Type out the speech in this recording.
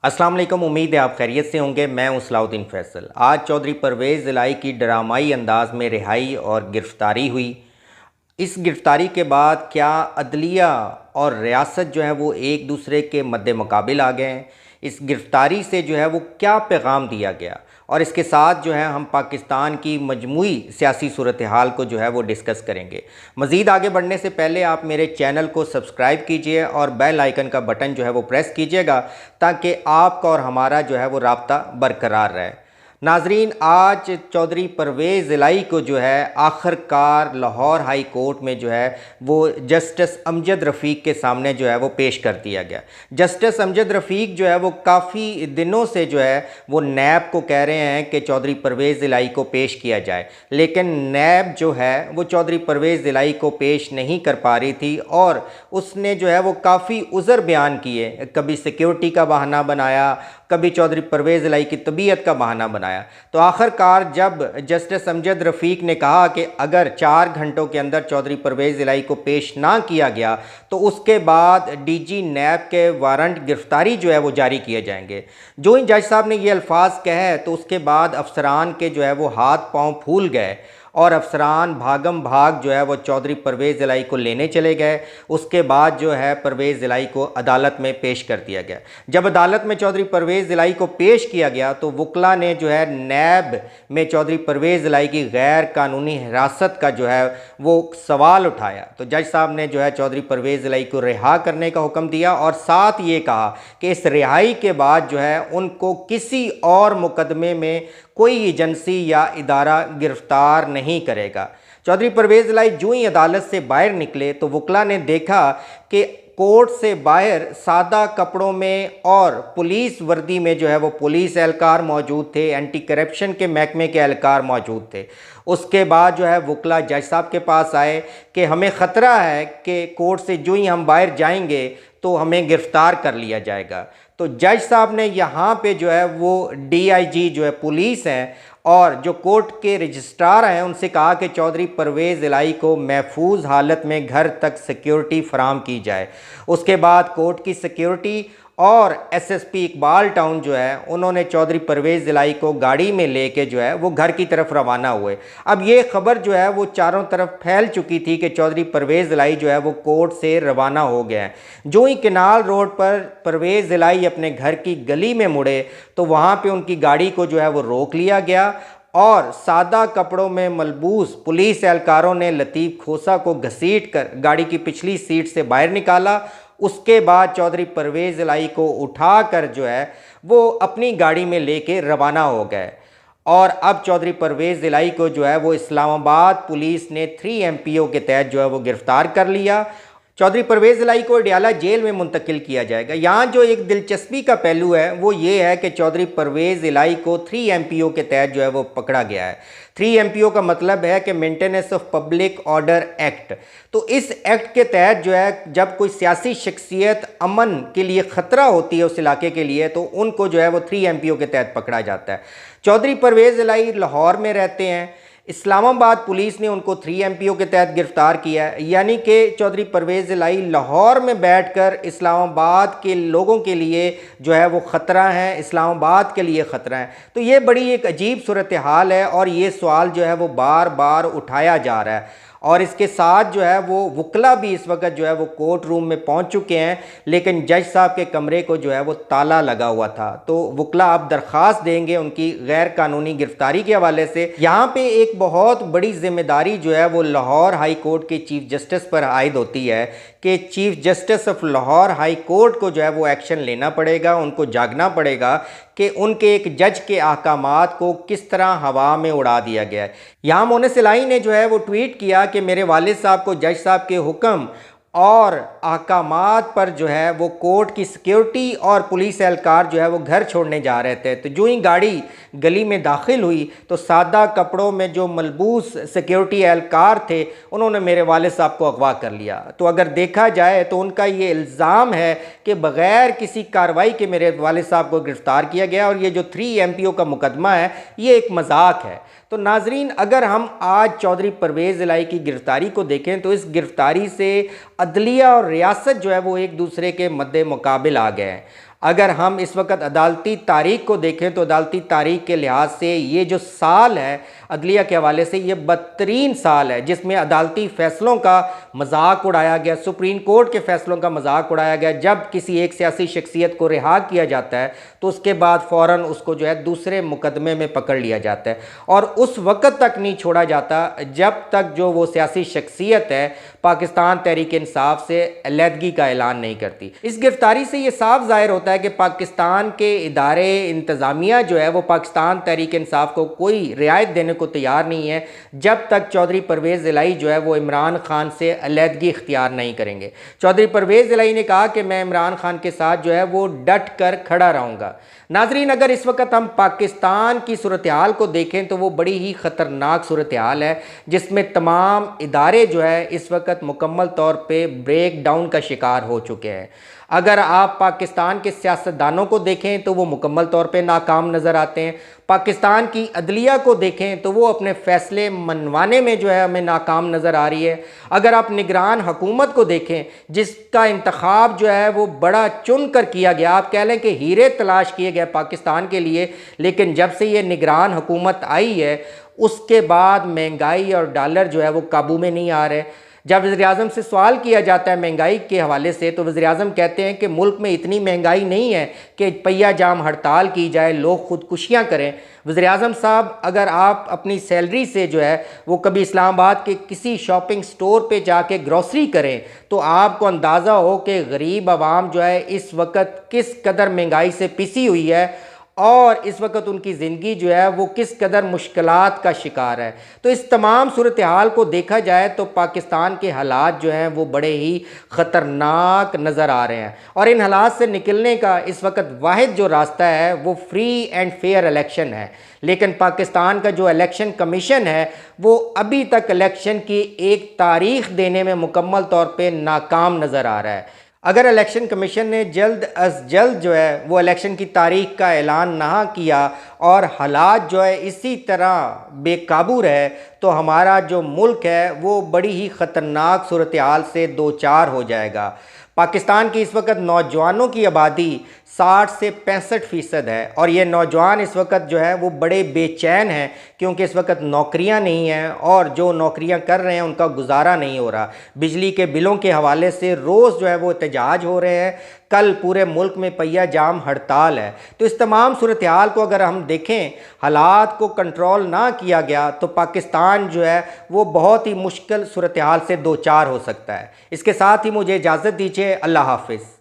अस्सलाम वालेकुम। उम्मीद है आप खैरियत से होंगे। मैं हूं सलाउद्दीन फैसल। आज चौधरी परवेज़ इलाही की ड्रामाई अंदाज में रिहाई और गिरफ़्तारी हुई। इस गिरफ़्तारी के बाद क्या अदलिया और रियासत जो है वो एक दूसरे के मद्दे मुकाबिल आ गए हैं। इस गिरफ़्तारी से जो है वो क्या पैगाम दिया गया, और इसके साथ जो है हम पाकिस्तान की मजमूई सियासी सूरत हाल को जो है वो डिस्कस करेंगे। मज़ीद आगे बढ़ने से पहले आप मेरे चैनल को सब्सक्राइब कीजिए और बेल आइकन का बटन जो है वो प्रेस कीजिएगा, ताकि आपका और हमारा जो है वो राब्ता बरकरार रहे। नाजरीन, आज चौधरी परवेज़ इलाही को जो है आखिरकार लाहौर हाई कोर्ट में जो है वो जस्टिस अमजद रफ़ीक के सामने जो है वो पेश कर दिया गया। जस्टिस अमजद रफ़ीक जो है वो काफ़ी दिनों से जो है वो नैब को कह रहे हैं कि चौधरी परवेज़ इलाही को पेश किया जाए, लेकिन नैब जो है वो चौधरी परवेज़ इलाही को पेश नहीं कर पा रही थी और उसने जो है वो काफ़ी उज़र बयान किए। कभी सिक्योरिटी का बहाना बनाया, कभी चौधरी परवेज़ इलाही की तबीयत का बहाना बनाया। तो आखिरकार जब जस्टिस अमजद रफ़ीक ने कहा कि अगर 4 घंटों के अंदर चौधरी परवेज़ इलाही को पेश ना किया गया तो उसके बाद डीजी नैब के वारंट गिरफ्तारी जो है वो जारी किए जाएंगे। जो ही जज साहब ने ये अल्फाज कहे तो उसके बाद अफसरान के जो है वो हाथ पांव फूल गए और अफसरान भागम भाग जो है वो चौधरी परवेज़ इलाही को लेने चले गए। उसके बाद जो है परवेज़ इलाही को अदालत में पेश कर दिया गया। जब अदालत में चौधरी परवेज़ इलाही को पेश किया गया तो वकला ने जो है नैब में चौधरी परवेज़ इलाही की गैर कानूनी हिरासत का जो है वो सवाल उठाया। तो जज साहब ने जो है चौधरी परवेज़ इलाही को रिहा करने का हुक्म दिया और साथ ये कहा कि इस रिहाई के बाद जो है उनको किसी और मुकदमे में कोई एजेंसी या इदारा गिरफ्तार नहीं करेगा। चौधरी परवेज़ इलाही जो ही अदालत से बाहर निकले तो वकला ने देखा कि कोर्ट से बाहर सादा कपड़ों में और पुलिस वर्दी में जो है वो पुलिस एहलकार मौजूद थे, एंटी करप्शन के महकमे के एहलकार मौजूद थे। उसके बाद जो है वकला जज साहब के पास आए कि हमें ख़तरा है कि कोर्ट से जो ही हम बाहर जाएंगे तो हमें गिरफ़्तार कर लिया जाएगा। तो जज साहब ने यहाँ पे जो है वो डीआईजी जो है पुलिस हैं और जो कोर्ट के रजिस्ट्रार हैं उनसे कहा कि चौधरी परवेज़ इलाही को महफूज हालत में घर तक सिक्योरिटी फराम की जाए। उसके बाद कोर्ट की सिक्योरिटी और एसएसपी इकबाल टाउन जो है उन्होंने चौधरी परवेज़ इलाही को गाड़ी में लेके जो है वो घर की तरफ रवाना हुए। अब ये खबर जो है वो चारों तरफ फैल चुकी थी कि चौधरी परवेज़ इलाही जो है वो कोर्ट से रवाना हो गए हैं। जो ही किनाल रोड पर परवेज़ इलाही अपने घर की गली में मुड़े तो वहाँ पे उनकी गाड़ी को जो है वो रोक लिया गया और सादा कपड़ों में मलबूस पुलिस एहलकारों ने लतीफ़ खोसा को घसीट कर गाड़ी की पिछली सीट से बाहर निकाला। उसके बाद चौधरी परवेज़ इलाही को उठाकर जो है वो अपनी गाड़ी में लेके रवाना हो गए और अब चौधरी परवेज़ इलाही को जो है वो इस्लामाबाद पुलिस ने 3 MPO के तहत जो है वो गिरफ़्तार कर लिया। चौधरी परवेज़ इलाही को अडयाला जेल में मुंतकिल किया जाएगा। यहाँ जो एक दिलचस्पी का पहलू है वो ये है कि चौधरी परवेज़ इलाही को 3 MPO के तहत जो है वो पकड़ा गया है। 3 MPO का मतलब है कि maintenance of public order act. तो इस एक्ट के तहत जो है जब कोई सियासी शख्सियत अमन के लिए ख़तरा होती है उस इलाके के लिए तो उनको जो है वो 3 MPO के तहत पकड़ा जाता है। चौधरी परवेज़ इलाही लाहौर में रहते हैं। इस्लामाबाद पुलिस ने उनको 3 MPO के तहत गिरफ़्तार किया है, यानी कि चौधरी परवेज़ इलाही लाहौर में बैठकर इस्लामाबाद के लोगों के लिए जो है वो ख़तरा है, इस्लामाबाद के लिए ख़तरा है। तो ये बड़ी एक अजीब सूरत हाल है और ये सवाल जो है वो बार बार उठाया जा रहा है। और इसके साथ जो है वो वकला भी इस वक्त जो है वो कोर्ट रूम में पहुंच चुके हैं, लेकिन जज साहब के कमरे को जो है वो ताला लगा हुआ था। तो वकला अब दरख्वास्त देंगे उनकी गैर कानूनी गिरफ्तारी के हवाले से। यहाँ पे एक बहुत बड़ी जिम्मेदारी जो है वो लाहौर हाई कोर्ट के चीफ जस्टिस पर आयद होती है कि chief justice of Lahore high court को जो है वो एक्शन लेना पड़ेगा, उनको जागना पड़ेगा कि उनके एक जज के अहकामात को किस तरह हवा में उड़ा दिया गया है। यहाँ मोनिस इलाही ने जो है वो ट्वीट किया कि मेरे वालिद साहब को जज साहब के हुक्म और अहकामात पर जो है वो कोर्ट की सिक्योरिटी और पुलिस एहलकार जो है वो घर छोड़ने जा रहे थे। तो जो ही गाड़ी गली में दाखिल हुई तो सादा कपड़ों में जो मलबूस सिक्योरिटी एहलकार थे उन्होंने मेरे वालिद साहब को अगवा कर लिया। तो अगर देखा जाए तो उनका ये इल्ज़ाम है कि बग़ैर किसी कार्रवाई के मेरे वालिद साहब को गिरफ़्तार किया गया और ये जो 3 MPO का मुकदमा है ये एक मजाक है। तो नाजरीन, अगर हम आज चौधरी परवेज़ इलाही की गिरफ़्तारी को देखें तो इस गिरफ़्तारी से अदलिया और रियासत जो है वो एक दूसरे के मद्दे मुकाबिल आ गए हैं। अगर हम इस वक्त अदालती तारीख को देखें तो अदालती तारीख के लिहाज से ये जो साल है अदलिया के हवाले से ये बदतरीन साल है, जिसमें अदालती फ़ैसलों का मजाक उड़ाया गया, सुप्रीम कोर्ट के फ़ैसलों का मजाक उड़ाया गया। जब किसी एक सियासी शख्सियत को रिहा किया जाता है तो उसके बाद फ़ौरन उसको जो है दूसरे मुकदमे में पकड़ लिया जाता है और उस वक़्त तक नहीं छोड़ा जाता जब तक जो वो सियासी शख्सियत है पाकिस्तान तहरीक इंसाफ से अलहदगी का ऐलान नहीं करती। इस गिरफ्तारी से ये साफ ज़ाहिर होता है कि पाकिस्तान के इदारे इंतज़ामिया जो है वो पाकिस्तान तहरीक इंसाफ को कोई रियायत देने को तैयार नहीं है जब तक चौधरी परवेज़ इलाही जो है वो इमरान खान से अलहदगी इख्तियार नहीं करेंगे। चौधरी परवेज़ इलाही ने कहा कि मैं इमरान खान के साथ जो है वो डट कर खड़ा रहूँगा। नाजरीन, अगर इस वक्त हम पाकिस्तान की सूरत हाल को देखें तो वो बड़ी ही ख़तरनाक सूरत हाल है, जिसमें तमाम इदारे जो है इस वक्त मुकम्मल तौर पे ब्रेक डाउन का शिकार हो चुके हैं। अगर आप पाकिस्तान के सियासतदानों को देखें तो वो मुकम्मल तौर पे नाकाम नज़र आते हैं। पाकिस्तान की अदलिया को देखें तो वो अपने फ़ैसले मनवाने में जो है हमें नाकाम नज़र आ रही है। अगर आप निगरान हुकूमत को देखें जिसका इंतखाब जो है वो बड़ा चुन कर किया गया, आप कह लें कि हीरे तलाश किए गए पाकिस्तान के लिए, लेकिन जब से ये निगरान हुकूमत आई है उसके बाद महंगाई और डॉलर जो है वो काबू में नहीं आ रहे। जब वज़ीर-ए-आज़म से सवाल किया जाता है महंगाई के हवाले से तो वज़ीर-ए-आज़म कहते हैं कि मुल्क में इतनी महंगाई नहीं है कि पहिया जाम हड़ताल की जाए, लोग खुदकुशियाँ करें। वज़ीर-ए-आज़म साहब, अगर आप अपनी सैलरी से जो है वो कभी इस्लामाबाद के किसी शॉपिंग स्टोर पे जाके ग्रॉसरी करें तो आपको अंदाज़ा हो कि गरीब आवाम जो है इस वक्त किस कदर महंगाई से पिसी हुई है और इस वक्त उनकी ज़िंदगी जो है वो किस कदर मुश्किलात का शिकार है। तो इस तमाम सूरत हाल को देखा जाए तो पाकिस्तान के हालात जो हैं वो बड़े ही ख़तरनाक नज़र आ रहे हैं और इन हालात से निकलने का इस वक्त वाहिद जो रास्ता है वो फ्री एंड फेयर इलेक्शन है। लेकिन पाकिस्तान का जो इलेक्शन कमीशन है वो अभी तक इलेक्शन की एक तारीख़ देने में मुकम्मल तौर पर नाकाम नज़र आ रहा है। अगर इलेक्शन कमीशन ने जल्द अज जल्द जो है वो इलेक्शन की तारीख का ऐलान ना किया और हालात जो है इसी तरह बेकाबू रहे तो हमारा जो मुल्क है वो बड़ी ही ख़तरनाक सूरत हाल से दो चार हो जाएगा। पाकिस्तान की इस वक्त नौजवानों की आबादी 60 से 65% है और ये नौजवान इस वक्त जो है वो बड़े बेचैन हैं क्योंकि इस वक्त नौकरियां नहीं हैं और जो नौकरियां कर रहे हैं उनका गुजारा नहीं हो रहा। बिजली के बिलों के हवाले से रोज़ जो है वो एहतजाज हो रहे हैं। कल पूरे मुल्क में पहिया जाम हड़ताल है। तो इस तमाम सूरत हाल को अगर हम देखें, हालात को कंट्रोल ना किया गया तो पाकिस्तान जो है वो बहुत ही मुश्किल सूरत हाल से दो चार हो सकता है। इसके साथ ही मुझे इजाज़त दीजिए। अल्लाह हाफिज़।